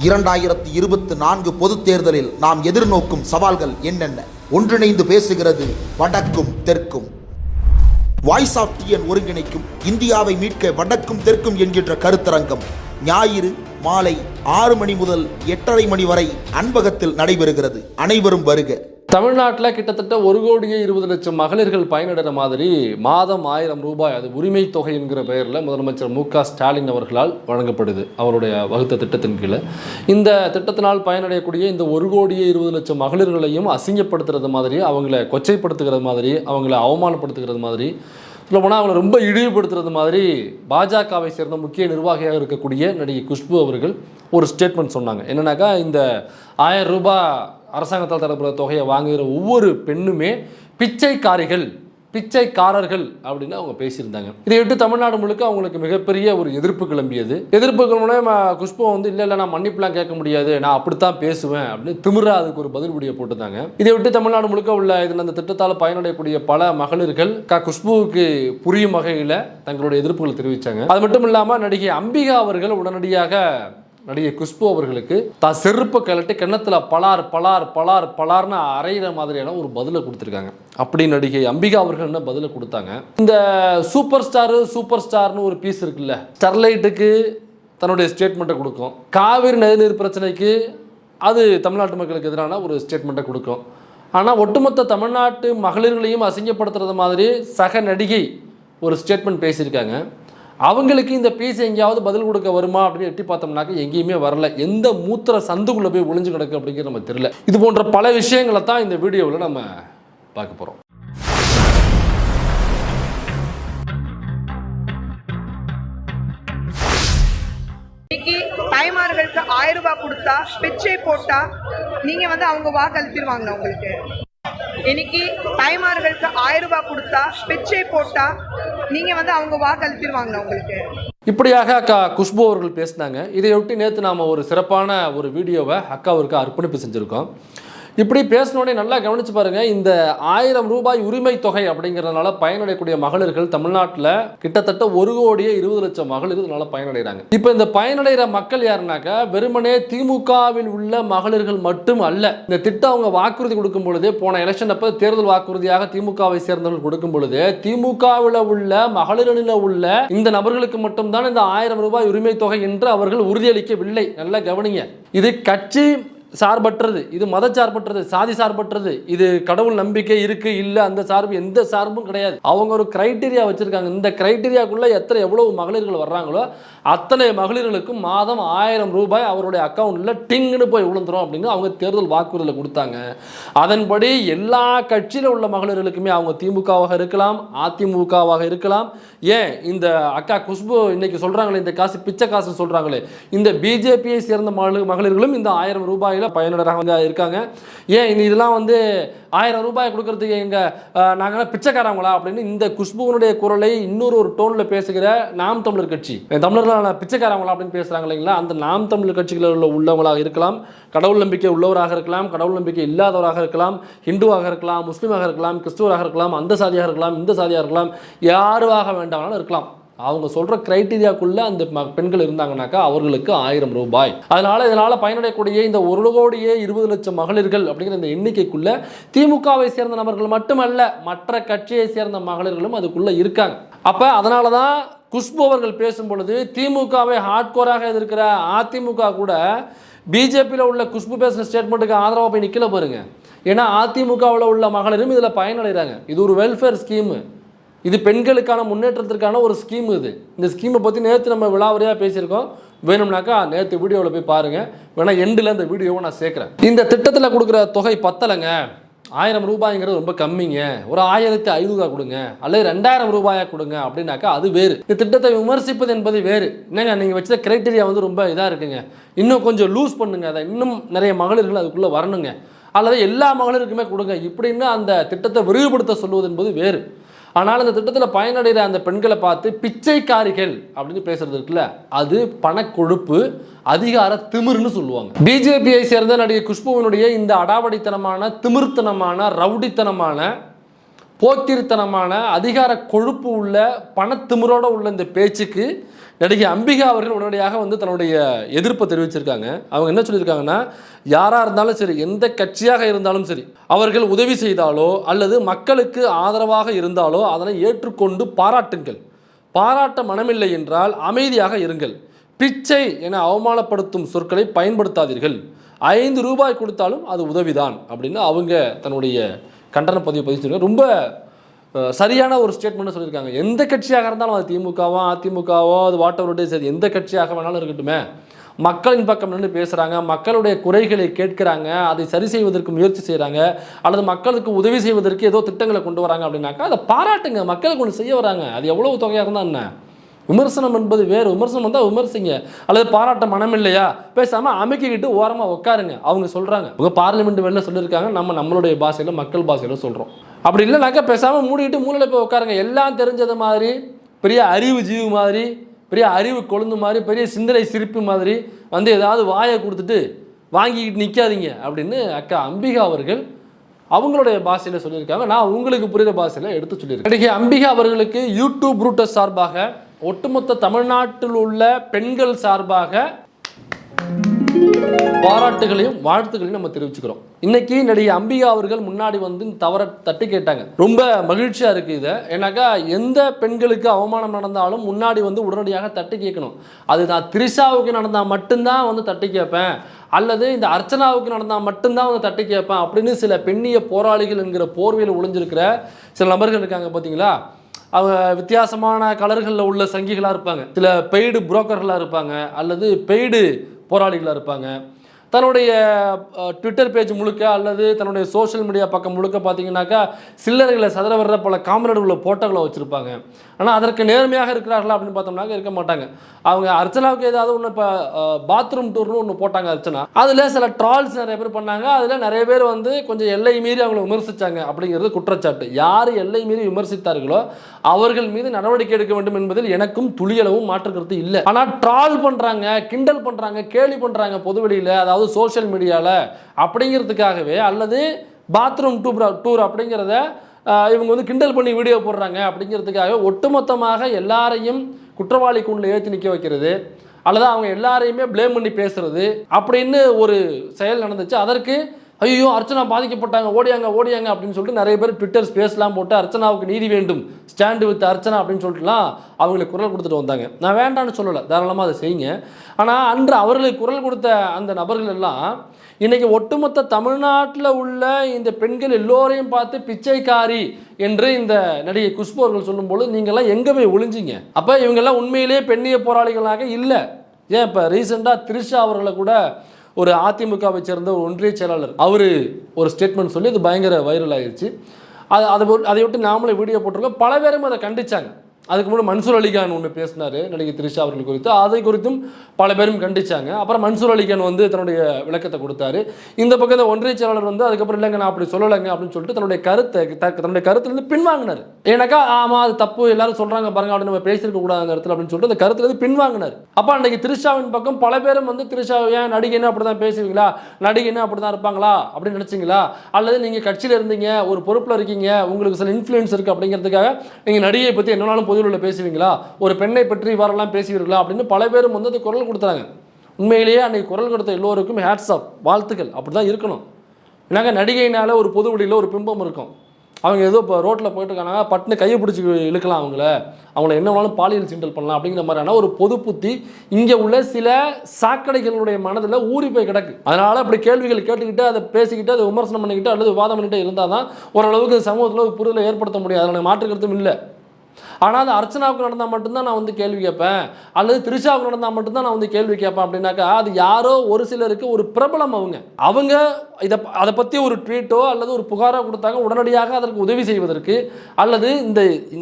2024 பொதுத் தேர்தலில் நாம் எதிர்நோக்கும் சவால்கள் என்னென்ன? ஒன்றிணைந்து பேசுகிறது வடக்கும் தெற்கும். வாய்ஸ் ஆஃப் டிஎன் ஒருங்கிணைக்கும் இந்தியாவை மீட்க வடக்கும் தெற்கும் என்கின்ற கருத்தரங்கம் ஞாயிறு மாலை 6 மணி முதல் 8:30 மணி வரை அன்பகத்தில் நடைபெறுகிறது. அனைவரும் வருக. தமிழ்நாட்டில் கிட்டத்தட்ட 1,20,00,000 மகளிர்கள் பயனிடுற மாதிரி மாதம் 1000 ரூபாய், அது உரிமை தொகை என்கிற பெயரில் முதலமைச்சர் மு.க.ஸ்டாலின் அவர்களால் வழங்கப்படுது. அவருடைய வகுத்த திட்டத்தின் கீழே இந்த திட்டத்தினால் பயனடையக்கூடிய இந்த 1,20,00,000 மகளிர்களையும் அசிங்கப்படுத்துறது மாதிரி, அவங்கள கொச்சைப்படுத்துகிறது மாதிரி, அவங்கள அவமானப்படுத்துகிறது மாதிரி, சொல்ல போனால் அவங்களை ரொம்ப இழிவுபடுத்துறது மாதிரி பாஜகவை சேர்ந்த முக்கிய நிர்வாகியாக இருக்கக்கூடிய நடிகை குஷ்பு அவர்கள் ஒரு ஸ்டேட்மெண்ட் சொன்னாங்க. என்னன்னாக்கா, இந்த 1000 ரூபாய் அரசாங்கத்தால் தரப்படுற தொகையை வாங்குகிற ஒவ்வொரு பெண்ணுமே பிச்சைக்காரர்கள் அப்படின்னு அவங்க பேசியிருந்தாங்க. இதையொட்டி தமிழ்நாடு முழுக்க அவங்களுக்கு மிகப்பெரிய ஒரு எதிர்ப்பு கிளம்பியது. எதிர்ப்புகள் மூலம் குஷ்பு இல்லை நான் மன்னிப்புலாம் கேட்க முடியாது, நான் அப்படித்தான் பேசுவேன் அப்படின்னு திமிரா அதுக்கு ஒரு பதில் வீடியோ போட்டுருந்தாங்க. இதையொட்டி தமிழ்நாடு முழுக்க உள்ள இதில் அந்த திட்டத்தால் பயனடையக்கூடிய பல மகளிர்கள் குஷ்புவுக்கு புரியும் வகையில் தங்களுடைய எதிர்ப்புகளை தெரிவித்தாங்க. அது மட்டும் இல்லாமல் நடிகை அம்பிகா அவர்கள் உடனடியாக நடிகை குஷ்பு அவர்களுக்கு தான் செருப்பை கழட்டி கிணத்துல பலார்னு அரைகிற மாதிரியான ஒரு பதிலை கொடுத்துருக்காங்க. அப்படி நடிகை அம்பிகா அவர்கள் என்ன பதிலை கொடுத்தாங்க? இந்த சூப்பர் ஸ்டார்னு ஒரு பீஸ் இருக்குல்ல, ஸ்டெர்லைட்டுக்கு தன்னுடைய ஸ்டேட்மெண்ட்டை கொடுக்கும், காவிரி நதிநீர் பிரச்சனைக்கு அது தமிழ்நாட்டு மக்களுக்கு எதிரான ஒரு ஸ்டேட்மெண்ட்டை கொடுக்கும். ஆனால் ஒட்டுமொத்த தமிழ்நாட்டு மகளிர்களையும் அசிங்கப்படுத்துறது மாதிரி சக நடிகை ஒரு ஸ்டேட்மெண்ட் பேசியிருக்காங்க. அவங்களுக்கு இந்த பீஸ் எங்கேயாவது பதில் கொடுக்க வருமா அப்படின்னு எட்டி பார்த்தோம்னாக்க எங்கேயுமே வரல. எந்த மூத்திர சந்துக்குள்ளே போய் ஒளிஞ்சு கிடக்கு அப்படிங்கிறது நம்ம தெரியல. இது போன்ற பல விஷயங்களை தான் இந்த வீடியோவில் நம்ம பார்க்க போகிறோம். தாய்மார்களுக்கு 1000 ரூபாய் கொடுத்தா பிச்சை போட்டா நீங்க அவங்க வாக்கு அளித்திருவாங்க. உங்களுக்கு இன்னைக்கு தாய்மார்களுக்கு 1000 ரூபாய் கொடுத்தா பிச்சை போட்டா நீங்க அவங்க வாக்கு அளித்திருவாங்க. உங்களுக்கு இப்படியாக அக்கா குஷ்பு அவர்கள் பேசினாங்க. இதையொட்டி நேற்று நாம் ஒரு சிறப்பான ஒரு வீடியோவை அக்காவிற்கு அர்ப்பணிப்பு செஞ்சுருக்கோம். இப்படி பேசினோடனே நல்லா கவனிச்சு பாருங்க. இந்த 1000 ரூபாய் உரிமை தொகை அப்படிங்கிறதுனால பயனடையக்கூடிய மகளிர்கள் தமிழ்நாட்டில் கிட்டத்தட்ட 1,20,00,000 மகளிர் இதனால பயனடைகிறாங்க. இப்போ இந்த பயனடைகிற மக்கள் யாருனாக்கா, வெறுமனே திமுகவில் உள்ள மகளிர்கள் மட்டும் அல்ல. இந்த திட்டம் அவங்க வாக்குறுதி கொடுக்கும் பொழுது, போன எலெக்ஷன் அப்போ தேர்தல் வாக்குறுதியாக திமுகவை சேர்ந்தவர்கள் கொடுக்கும் பொழுது, திமுகவில் உள்ள மகளிரில் உள்ள இந்த நபர்களுக்கு மட்டும்தான் இந்த 1000 ரூபாய் உரிமை தொகை என்று அவர்கள் உறுதியளிக்கவில்லை. நல்லா கவனிங்க. இது கட்சி சார்பற்றது, இது மத சார்பற்றது, சாதி சார்பற்றது, இது கடவுள் நம்பிக்கை இருக்கு இல்லை அந்த சார்பு எந்த சார்பும் கிடையாது. அவங்க ஒரு கிரைட்டீரியா வச்சிருக்காங்க. இந்த கிரைட்டீரியாக்குள்ள எவ்வளவு மகளிர்கள் வர்றாங்களோ அத்தனை மகளிர்களுக்கும் மாதம் 1000 ரூபாய் அவருடைய அக்கௌண்ட்ல டிங்குன்னு போய் விழுந்துரும் அப்படின்னு அவங்க தேர்தல் வாக்குறுதியில் கொடுத்தாங்க. அதன்படி எல்லா கட்சியில் உள்ள மகளிர்களுக்குமே, அவங்க திமுகவாக இருக்கலாம், அதிமுகவாக இருக்கலாம், ஏன் இந்த அக்கா குஷ்பு இன்னைக்கு சொல்றாங்களே இந்த காசு பிச்சை காசு சொல்றாங்களே, இந்த பிஜேபியை சேர்ந்த மகளிர்களும் இந்த 1000 ரூபாயில பயனராக இருக்காங்க. ஏன் இதெல்லாம் 1000 ரூபாய் கொடுக்கறதுக்கு நாங்கள் பிச்சைக்காரங்களா அப்படின்னு இந்த குஷ்புவனுடைய குரலை இன்னொரு டோன்ல பேசுகிற நாம் தமிழர் கட்சி, தமிழர்கள் பிச்சைக்காரங்களா அப்படின்னு பேசுறாங்க இல்லைங்களா, அந்த நாம் தமிழர் கட்சிகளில் உள்ளவங்களாக இருக்கலாம், கடவுள் நம்பிக்கை உள்ளவராக இருக்கலாம், கடவுள் நம்பிக்கை இல்லாதவராக இருக்கலாம், ஹிந்துவாக இருக்கலாம், முஸ்லீமாக இருக்கலாம், கிறிஸ்துவராக இருக்கலாம், அந்த சாதியாக இருக்கலாம், இந்த சாதியாக இருக்கலாம், யாருவாக வேண்டாம்னாலும் இருக்கலாம். அவங்க சொல்ற கிரைட்டீரியாக்குள்ள அந்த பெண்கள் இருந்தாங்கன்னாக்கா அவர்களுக்கு 1000 ரூபாய். இதனால பயனடையக்கூடிய இந்த 1,20,00,000 மகளிர்கள் அப்படிங்கிற இந்த எண்ணிக்கைக்குள்ள திமுகவை சேர்ந்த நபர்கள் மட்டுமல்ல, மற்ற கட்சியை சேர்ந்த மகளிர்களும் அதுக்குள்ள இருக்காங்க. அப்ப அதனாலதான் குஷ்பு அவர்கள் பேசும் பொழுது திமுகவை ஹார்ட்கோராக எதிர்க்கிற அதிமுக கூட பிஜேபியில் உள்ள குஷ்பு பேசுகிற ஸ்டேட்மெண்ட்டுக்கு ஆதரவாக போய் நிற்கல பாருங்க. ஏன்னா அதிமுகவில் உள்ள மகளிரும் இதில் பயனடைகிறாங்க. இது ஒரு வெல்ஃபேர் ஸ்கீமு, இது பெண்களுக்கான முன்னேற்றத்திற்கான ஒரு ஸ்கீம். இந்த ஸ்கீமை பற்றி நேற்று நம்ம விலாவரியாக பேசியிருக்கோம். வேணும்னாக்கா நேற்று வீடியோவில் போய் பாருங்கள், வேணா எண்டில் இந்த வீடியோவை நான் சேர்க்குறேன். இந்த திட்டத்தில் கொடுக்குற தொகை பத்தலைங்க, 1000 ரூபாய்ங்கிறது ரொம்ப கம்மிங்க, ஒரு 1500 கொடுங்க அல்லது 2000 ரூபாயா கொடுங்க அப்படின்னாக்கா அது வேறு. இந்த திட்டத்தை விமர்சிப்பது என்பது வேறு. என்னங்க நீங்கள் வச்ச கிரைட்டீரியா ரொம்ப இதாக இருக்குங்க, இன்னும் கொஞ்சம் லூஸ் பண்ணுங்க, அதை இன்னும் நிறைய மகளிர்கள் அதுக்குள்ளே வரணுங்க, அல்லது எல்லா மகளிருக்குமே கொடுங்க இப்படின்னு அந்த திட்டத்தை விரிவுபடுத்த சொல்லுவது என்பது வேறு. ஆனால் இந்த திட்டத்தில் பயனடைகிற அந்த பெண்களை பார்த்து பிச்சைக்காரிகள் அப்படின்னு பேசுறது இருக்குல்ல, அது பணக்கொழுப்பு, அதிகார திமிர்னு சொல்லுவாங்க. பிஜேபியை சேர்ந்த நடிகை குஷ்புவினுடைய இந்த அடாவடித்தனமான, திமிர்த்தனமான, ரவுடித்தனமான, போக்கிரித்தனமான, அதிகார கொழுப்பு உள்ள, பணத்திமிரோட உள்ள இந்த பேச்சுக்கு நடிகை அம்பிகா அவர்கள் உடனடியாக வந்து தன்னுடைய எதிர்ப்பை தெரிவிச்சிருக்காங்க. அவங்க என்ன சொல்லியிருக்காங்கன்னா, யாராக இருந்தாலும் சரி, எந்த கட்சியாக இருந்தாலும் சரி, அவர்கள் உதவி செய்தாலோ அல்லது மக்களுக்கு ஆதரவாக இருந்தாலோ அதனை ஏற்றுக்கொண்டு பாராட்டுங்கள். பாராட்ட மனமில்லை என்றால் அமைதியாக இருங்கள். பிச்சை என அவமானப்படுத்தும் சொற்களை பயன்படுத்தாதீர்கள். 5 ரூபாய் கொடுத்தாலும் அது உதவிதான் அப்படின்னு அவங்க தன்னுடைய கண்டன பதிவு பதிவு ரொம்ப சரியான ஒரு ஸ்டேட்மெண்ட் சொல்லியிருக்காங்க. எந்த கட்சியாக இருந்தாலும் அது திமுகவோ அதிமுகவோ அது வாட்டவருடைய சரி, எந்த கட்சியாக வேணாலும் இருக்கட்டுமே, மக்களின் பக்கம் நின்று பேசுகிறாங்க, மக்களுடைய குறைகளை கேட்குறாங்க, அதை சரி செய்வதற்கு முயற்சி செய்கிறாங்க, அல்லது மக்களுக்கு உதவி செய்வதற்கு ஏதோ திட்டங்களை கொண்டு வராங்க அப்படின்னாக்கா அதை பாராட்டுங்க. மக்களுக்கு ஒன்று செய்ய வராங்க, அது எவ்வளவு தொகையாக இருந்தால் என்ன. விமர்சனம் என்பது வேறு. விமர்சனம் வந்தால் விமர்சிங்க, அல்லது பாராட்ட மனம் இல்லையா பேசாமல் அமைக்கிக்கிட்டு ஓரமாக உட்காருங்க. அவங்க சொல்கிறாங்க, உங்கள் பார்லிமெண்ட் வெளில சொல்லியிருக்காங்க, நம்மளுடைய பாஷையில் மக்கள் பாஷையில் சொல்கிறோம். அப்படி இல்லைனாக்கா பேசாமல் மூடிக்கிட்டு மூலையில் போய் உட்காருங்க. எல்லாம் தெரிஞ்சது மாதிரி, பெரிய அறிவு ஜீவு மாதிரி, பெரிய அறிவு கொழுந்து மாதிரி, பெரிய சிந்தனை சிரிப்பு மாதிரி வந்து ஏதாவது வாயை கொடுத்துட்டு வாங்கிக்கிட்டு நிற்காதீங்க அப்படின்னு அக்கா அம்பிகா அவர்கள் அவங்களுடைய பாஷையில் சொல்லியிருக்காங்க. நான் உங்களுக்கு புரிகிற பாஷையில் எடுத்து சொல்லியிருக்கேன். நடிகை அம்பிகா அவர்களுக்கு யூடியூப் ப்ரூட்டஸ் சார்பாக, ஒட்டுமொத்த தமிழ்நாட்டில் உள்ள பெண்கள் சார்பாக பாராட்டுகளையும் வாழ்த்துக்களையும் நம்ம தெரிவிச்சுக்கிறோம். இன்னைக்கு நடிகை அம்பிகா அவர்கள் முன்னாடி வந்து தவற தட்டி கேட்டாங்க. ரொம்ப மகிழ்ச்சியா இருக்கு இது. ஏன்னாக்கா எந்த பெண்களுக்கு அவமானம் நடந்தாலும் முன்னாடி வந்து உடனடியாக தட்டி கேட்கணும். அது நான் திரிஷாவுக்கு நடந்தால் மட்டும்தான் வந்து தட்டி கேட்பேன், அல்லது இந்த அர்ச்சனாவுக்கு நடந்தால் மட்டும்தான் வந்து தட்டி கேட்பேன் அப்படின்னு சில பெண்ணிய போராளிகள் என்கிற போர்வையில் ஒளிஞ்சிருக்கிற சில நபர்கள் இருக்காங்க பார்த்தீங்களா. அவங்க வித்தியாசமான கலர்களில் உள்ள சங்கிகளாக இருப்பாங்க, சில பெய்டு புரோக்கர்களாக இருப்பாங்க, அல்லது பெய்டு போராளிகளாக இருப்பாங்க. தன்னுடைய ட்விட்டர் பேஜ் முழுக்க அல்லது தன்னுடைய சோஷியல் மீடியா பக்கம் முழுக்க பார்த்தீங்கன்னாக்கா சில்லறைகளை சதுர வர்ற பல காமெடி உள்ள போட்டோகளை வச்சுருப்பாங்க. ஆனால் அதற்கு நேர்மையாக இருக்கிறார்களா அப்படின்னு பார்த்தோம்னாக்க இருக்க மாட்டாங்க. அவங்க அர்ச்சனாவுக்கு ஏதாவது ஒன்று இப்போ பாத்ரூம் டூர்னு ஒன்று போட்டாங்க அர்ச்சனா, அதில் சில ட்ரால்ஸ் நிறைய பேர் பண்ணாங்க. அதில் நிறைய பேர் வந்து கொஞ்சம் எல்லை மீறி அவங்களை விமர்சித்தாங்க அப்படிங்கிறது குற்றச்சாட்டு. யார் எல்லை மீறி விமர்சித்தார்களோ அவர்கள் மீது நடவடிக்கை எடுக்க வேண்டும் என்பதில் எனக்கும் துளியளவும் மாற்றுக்கிறது இல்லை. ஆனால் ட்ரால் பண்ணுறாங்க, கிண்டல் பண்ணுறாங்க, கேலி பண்ணுறாங்க பொதுவெளியில், அதாவது சோஷியல் மீடியாவில் அப்படிங்கிறதுக்காகவே, அல்லது பாத்ரூம் டூர் அப்படிங்கிறத இவங்க வந்து கிண்டல் பண்ணி வீடியோ போடுறாங்க அப்படிங்கிறதுக்காக ஒட்டுமொத்தமாக எல்லாரையும் குற்றவாளி கூண்டில் ஏற்றி நிற்க வைக்கிறது, அல்லது அவங்க எல்லாரையுமே ப்ளேம் பண்ணி பேசுறது அப்படின்னு ஒரு செயல் நடந்துச்சு. அதற்கு ஐயோ அர்ச்சனா பாதிக்கப்பட்டாங்க, ஓடியாங்க அப்படின்னு சொல்லிட்டு நிறைய பேர் ட்விட்டர் ஸ்பேஸ்லாம் போட்டு அர்ச்சனாவுக்கு நீதி வேண்டும், ஸ்டாண்டு வித் அர்ச்சனா அப்படின்னு சொல்லிட்டுலாம் அவங்களுக்கு குரல் கொடுத்துட்டு வந்தாங்க. நான் வேண்டான்னு சொல்லலை, தாராளமாக அதை செய்யுங்க. ஆனால் அன்று அவர்களுக்கு குரல் கொடுத்த அந்த நபர்கள் எல்லாம் இன்னைக்கு ஒட்டுமொத்த தமிழ்நாட்டில் உள்ள இந்த பெண்கள் எல்லோரையும் பார்த்து பிச்சைக்காரி என்று இந்த நடிகை குஷ்பு அவர்கள் சொல்லும்போது நீங்கள்லாம் எங்கே போய் ஒளிஞ்சிங்க? அப்போ இவங்கெல்லாம் உண்மையிலேயே பெண்ணிய போராளிகளாக இல்லை. ஏன் இப்போ ரீசெண்டாக திரிஷா அவர்களை கூட ஒரு அதிமுகவை சேர்ந்த ஒரு ஒன்றிய செயலாளர் அவர் ஒரு ஸ்டேட்மெண்ட் சொல்லி அது பயங்கர வைரல் ஆகிடுச்சு. அதை விட்டு நாமளே வீடியோ போட்டிருக்கோம். பல பேரும் அதை கண்டிச்சாங்க. அதுக்கு முன்னாடி மன்சூர் அலிகான் ஒன்று பேசினார் நடிகை திரிஷா அவர்கள் குறித்து, அதை குறித்தும் பல பேரும் கண்டிச்சாங்க. அப்புறம் மன்சூர் அலிகான் வந்து தன்னுடைய விளக்கத்தை கொடுத்தாரு. இந்த பக்கத்தில் ஒன்றிய செயலாளர் வந்து அதுக்கப்புறம் இல்லைங்க நான் அப்படி சொல்லலைங்க அப்படின்னு சொல்லிட்டு தன்னுடைய கருத்துலேருந்து பின்வாங்கினார். ஏன்னாக்கா ஆமாம் அது தப்பு எல்லாரும் சொல்கிறாங்க பாருங்க அப்படின்னு நம்ம பேசியிருக்க கூடாது அந்த இடத்துல அப்படின்னு சொல்லிட்டு அந்த கருத்துலேருந்து பின்வாங்கினார். அப்போ அன்றைக்கு திரிஷாவின் பக்கம் பல பேரும் வந்து திரிஷா ஏன் நடிகைன்னு அப்படி தான் பேசுவீங்களா, நடிகைன்னு அப்படி தான் இருப்பாங்களா அப்படின்னு நினச்சிங்களா, அல்லது நீங்கள் கட்சியில் இருந்தீங்க ஒரு பொறுப்பில் இருக்கீங்க உங்களுக்கு சில இன்ஃப்ளூயன்ஸ் இருக்குது அப்படிங்கிறதுக்காக நீங்கள் நடிகையை பற்றி என்னன்னாலும் பொதுவில் பேசுவீங்களா, ஒரு பெண்ணை பற்றி இவ்வாறெல்லாம் பேசுவீர்களா அப்படின்னு பல பேரும் வந்து குரல் கொடுத்தாங்க. உண்மையிலேயே அன்றைக்கி குரல் கொடுத்த எல்லோருக்கும் ஹேட்ஸ் ஆஃப், வாழ்த்துக்கள். அப்படி தான் இருக்கணும். ஏன்னாங்க நடிகைனால ஒரு பொது வழியில் ஒரு பிம்பம் இருக்கும். அவங்க ஏதோ இப்போ ரோட்டில் போயிட்டு இருக்காங்க, பட்டுன்னு கையை பிடிச்சி இழுக்கலாம், அவங்கள என்ன வேணாலும் பாலியல் சீண்டல் பண்ணலாம் அப்படிங்கிற மாதிரியான ஒரு பொது புத்தி இங்கே உள்ள சில சாக்கடைகளுடைய மனதில் ஊறி போய் கிடக்கு. அதனால் அப்படி கேள்விகள் கேட்டுக்கிட்டு அதை பேசிக்கிட்டு அதை விமர்சனம் பண்ணிக்கிட்டு அல்லது விவாதம் பண்ணிக்கிட்டு இருந்தால் தான் ஓரளவுக்கு சமூகத்தில் ஒரு புரிதலை ஏற்படுத்த முடியாது. அதில் மாற்றுக்கிறதும் இல்லை. ஆனால் அது அர்ச்சனாவுக்கு நடந்தால் மட்டும்தான் நான் வந்து கேள்வி கேட்பேன், அல்லது திரிஷாவுக்கு நடந்தால் மட்டும்தான் நான் வந்து கேள்வி கேட்பேன் அப்படின்னாக்கா அது யாரோ ஒரு சிலருக்கு ஒரு பிரபலம். அவங்க அதை பற்றி ஒரு ட்வீட்டோ அல்லது ஒரு புகாரோ கொடுத்தாங்க, உடனடியாக அதற்கு உதவி செய்வதற்கு அல்லது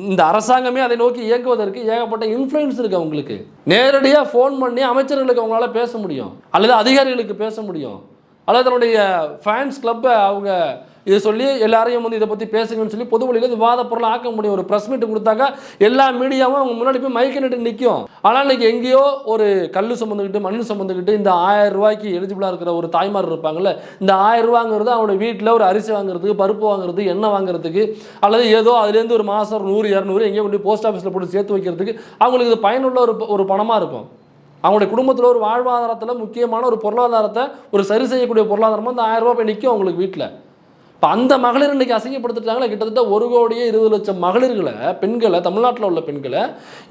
இந்த அரசாங்கமே அதை நோக்கி இயங்குவதற்கு ஏகப்பட்ட இன்ஃப்ளூயன்ஸ் இருக்குது. அவங்களுக்கு நேரடியாக ஃபோன் பண்ணி அமைச்சர்களுக்கு அவங்களால பேச முடியும், அல்லது அதிகாரிகளுக்கு பேச முடியும், அல்லது தன்னுடைய ஃபேன்ஸ் கிளப்பை அவங்க இதை சொல்லி எல்லாரையும் வந்து இதை பற்றி பேசுங்கன்னு சொல்லி பொது வழியில் விவாத பொருளை ஆக்க முடியும். ஒரு ப்ரெஸ் மீட் கொடுத்தாக்கா எல்லா மீடியாவும் அவங்க முன்னாடி போய் மைக்கு நிட்டு நிற்கும். ஆனால் இன்னைக்கு எங்கேயோ ஒரு கல் சுமந்துக்கிட்டு மண் சுமந்துக்கிட்டு இந்த 1000 ரூபாய்க்கு எலிஜிபிளாக இருக்கிற ஒரு தாய்மார் இருப்பாங்கல்ல, இந்த 1000 ரூபாங்கிறது அவங்களோட வீட்டில் ஒரு அரிசி வாங்குறதுக்கு, பருப்பு வாங்குறதுக்கு, எண்ணெய் வாங்குறதுக்கு, அல்லது ஏதோ அதுலேருந்து ஒரு மாதம் 100 200 எங்கேயோ கொண்டு போஸ்ட் ஆஃபீஸில் போட்டு சேர்த்து வைக்கிறதுக்கு அவங்களுக்கு இது பயனுள்ள ஒரு பணமாக இருக்கும். அவங்களுடைய குடும்பத்தில் ஒரு வாழ்வாதாரத்தில் முக்கியமான ஒரு பொருளாதாரத்தை ஒரு சரி செய்யக்கூடிய பொருளாதாரமாக அந்த 1000 ரூபாய் போய் நிற்கும் அவங்களுக்கு வீட்டில். இப்போ அந்த மகளிர் இன்றைக்கி அசிங்கப்படுத்திட்டாங்களே, கிட்டத்தட்ட 1,20,00,000 மகளிர்களை, பெண்களை, தமிழ்நாட்டில் உள்ள பெண்களை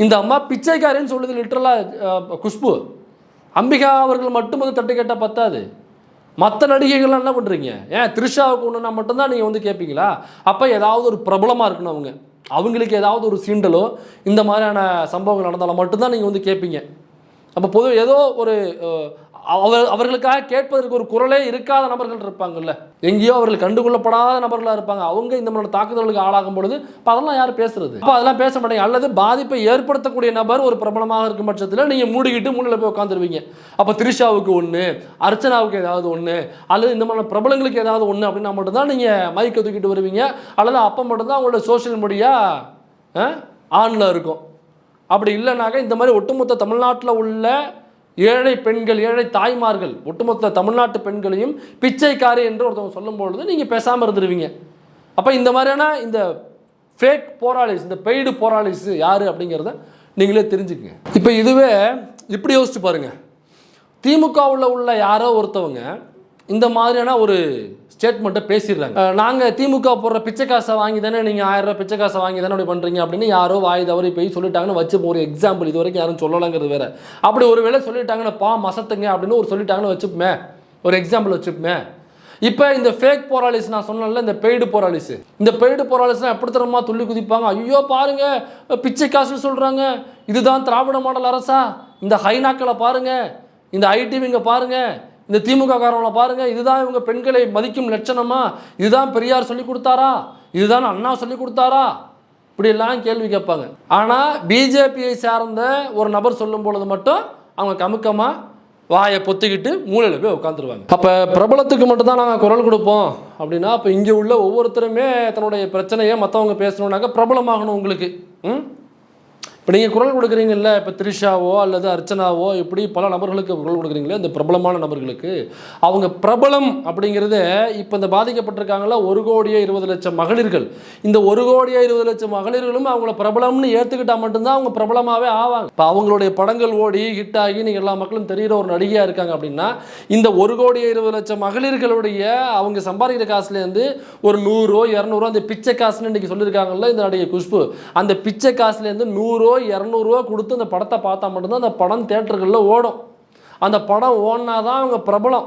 இந்த அம்மா பிச்சைக்காரின்னு சொல்லுது லிட்டரலாக. குஷ்பு அம்பிகா அவர்கள் மட்டும் வந்து தட்டு கேட்டால் பத்தாது, மற்ற நடிகைகள்லாம் என்ன பண்ணுறீங்க? ஏன் த்ரிஷாவுக்கு ஒன்றுனா மட்டும்தான் நீங்கள் வந்து கேட்பீங்களா? அப்போ ஏதாவது ஒரு பிரபலமாக இருக்கணும், அவங்களுக்கு ஏதாவது ஒரு சீண்டலோ இந்த மாதிரியான சம்பவங்கள் நடந்தாலும் மட்டும்தான் நீங்கள் வந்து கேட்பீங்க. அப்போ பொது ஏதோ ஒரு அவர்களுக்காக கேட்பதற்கு ஒரு குரலே இருக்காத நபர்கள் இருப்பாங்கல்ல, எங்கேயோ அவர்கள் கண்டுகொள்ளப்படாத நபர்களாக இருப்பாங்க. அவங்க இந்த மாதிரி தாக்குதல்களுக்கு ஆளாகும் பொழுது இப்போ அதெல்லாம் யார் பேசுறது? அப்போ அதெல்லாம் பேச மாட்டேங்க. அல்லது பாதிப்பை ஏற்படுத்தக்கூடிய நபர் ஒரு பிரபலமாக இருக்கும் பட்சத்தில் நீங்கள் மூடிக்கிட்டு முன்னில் போய் உட்காந்துருவீங்க. அப்போ த்ரிஷாவுக்கு ஒன்று, அர்ச்சனாவுக்கு ஏதாவது ஒன்று, அல்லது இந்த மாதிரி பிரபலங்களுக்கு ஏதாவது ஒன்று அப்படின்னா மட்டும்தான் நீங்கள் மைக்கை தூக்கிட்டு வருவீங்க. அல்லது அப்போ மட்டும்தான் அவங்களோட சோஷியல் மீடியா ஆனில் இருக்கும். அப்படி இல்லைனாக்கா இந்த மாதிரி ஒட்டுமொத்த தமிழ்நாட்டில் உள்ள ஏழை பெண்கள், ஏழை தாய்மார்கள், ஒட்டுமொத்த தமிழ்நாட்டு பெண்களையும் பிச்சைக்காரி என்று ஒருத்தவங்க சொல்லும்பொழுது நீங்கள் பேசாமல் இருந்துருவீங்க. அப்போ இந்த மாதிரியான இந்த ஃபேக் போராளிஸ், இந்த பெய்டு போராளிஸ் யார் அப்படிங்கிறத நீங்களே தெரிஞ்சுக்கங்க. இப்போ இதுவே இப்படி யோசிச்சு பாருங்கள், திமுகவில் உள்ள யாரோ ஒருத்தவங்க இந்த மாதிரியான ஒரு ஸ்டேட்மெண்ட்டை பேசிடுறாங்க. நாங்கள் திமுக போடுற பிச்சை காசை வாங்கி தானே நீங்கள் 1000 ரூபா பிச்சை காசை வாங்கி தானே அப்படி பண்ணுறீங்க அப்படின்னு யாரோ வாய் தவறி போய் சொல்லிட்டாங்கன்னு வச்சு ஒரு எக்ஸாம்பிள், இது வரைக்கும் யாரும் சொல்லலாங்கிறது வேறு. அப்படி ஒரு வேளை சொல்லிட்டாங்கன்னு மசத்துங்க அப்படின்னு ஒரு சொல்லிட்டாங்கன்னு வச்சுப்போமே, ஒரு எக்ஸாம்பிள் வச்சுப்போமே. இப்போ இந்த ஃபேக் போராளிஸ் நான் சொன்னேன்ல, இந்த பெய்டு போராளிஸ், இந்த பெய்டு போராளிஸ்லாம் எப்படி தரமா துள்ளி குதிப்பாங்க. ஐயோ பாருங்க பிச்சை காசுன்னு சொல்கிறாங்க, இதுதான் திராவிட மாடல் அரசா, இந்த ஹைனாக்களை பாருங்கள், இந்த ஐடிவிங்க பாருங்கள், இந்த திமுக காரங்களை பாருங்க, இதுதான் இவங்க பெண்களை மதிக்கும் லட்சணமா, இதுதான் பெரியார் சொல்லி கொடுத்தாரா, இதுதான் அண்ணா சொல்லி கொடுத்தாரா, இப்படியெல்லாம் கேள்வி கேட்பாங்க. ஆனால் பிஜேபியை சார்ந்த ஒரு நபர் சொல்லும் பொழுது மட்டும் அவங்க கமுக்கமாக வாயை பொத்திக்கிட்டு மூலையில் போய் உட்காந்துருவாங்க. அப்போ பிரபலத்துக்கு மட்டும்தான் நாங்கள் குரல் கொடுப்போம் அப்படின்னா, அப்போ இங்கே உள்ள ஒவ்வொருத்தருமே தன்னுடைய பிரச்சனையை மற்றவங்க பேசணுன்னாக்கா பிரபலமாகணும் உங்களுக்கு. இப்போ நீங்கள் குரல் கொடுக்குறீங்கல்ல, இப்போ த்ரிஷாவோ அல்லது அர்ச்சனாவோ இப்படி பல நபர்களுக்கு குரல் கொடுக்குறீங்களே, இந்த பிரபலமான நபர்களுக்கு, அவங்க பிரபலம் அப்படிங்கிறது இப்போ இந்த பாதிக்கப்பட்டிருக்காங்களா 1,20,00,000 மகளிர்கள். இந்த 1,20,00,000 மகளிர்களும் அவங்கள பிரபலம்னு ஏற்றுக்கிட்டால் மட்டும்தான் அவங்க பிரபலமாகவே ஆவாங்க. இப்போ அவங்களுடைய படங்கள் ஓடி ஹிட் ஆகி நீங்கள் எல்லா மக்களும் தெரிகிற ஒரு நடிகையாக இருக்காங்க அப்படின்னா, இந்த 1,20,00,000 மகளிர்களுடைய அவங்க சம்பாதிக்கிற காசுலேருந்து ஒரு 100 200 அந்த பிச்சை காசுன்னு இன்றைக்கி சொல்லியிருக்காங்கல்ல இந்த நடிகை குஷ்பு, அந்த பிச்சை காசுலேருந்து 100 200 கொடுத்து அந்த படத்தை பார்த்தா மட்டும்தான் அந்த படம் தியேட்டர்களில் ஓடும். அந்த படம் ஓடினா தான் அவங்க பிரபலம்.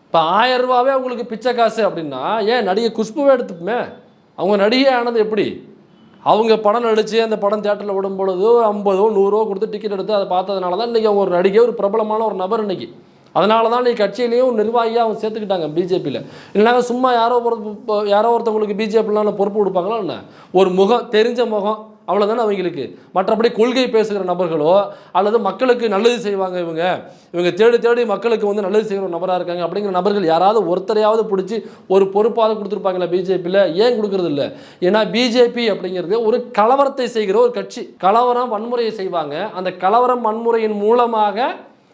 இப்போ 1000 ரூபாவே அவங்களுக்கு பிச்சை காசு அப்படின்னா, ஏன் நடிகை குஷ்புவே எடுத்துப்போமே, அவங்க நடிகை ஆனது எப்படி? அவங்க படம் நடித்து அந்த படம் தியேட்டரில் விடும் பொழுது 50 100 கொடுத்து டிக்கெட் எடுத்து அதை பார்த்ததுனால தான் இன்றைக்கி அவங்க ஒரு நடிகை, ஒரு பிரபலமான ஒரு நபர் இன்றைக்கி. அதனால தான் இன்றைக்கி கட்சியிலையும் ஒரு நிர்வாகியாக அவங்க சேர்த்துக்கிட்டாங்க பிஜேபியில். இல்லைனாங்க சும்மா யாரோ ஒருத்தவங்களுக்கு பிஜேபிலாம் பொறுப்பு கொடுப்பாங்களா என்ன? ஒரு முகம், தெரிஞ்ச முகம், அவ்வளோதானே அவங்களுக்கு. மற்றபடி கொள்கை பேசுகிற நபர்களோ அல்லது மக்களுக்கு நல்லது செய்வாங்க, இவங்க தேடி தேடி மக்களுக்கு வந்து நல்லது செய்கிற நபராக இருக்காங்க அப்படிங்கிற நபர்கள் யாராவது ஒருத்தரையாவது பிடிச்சி ஒரு பொறுப்பாக கொடுத்துருப்பாங்களா பிஜேபியில்? ஏன் கொடுக்குறது இல்லை? ஏன்னா பிஜேபி அப்படிங்கிறது ஒரு கலவரத்தை செய்கிற ஒரு கட்சி. கலவரம் வன்முறையை செய்வாங்க. அந்த கலவரம் வன்முறையின் மூலமாக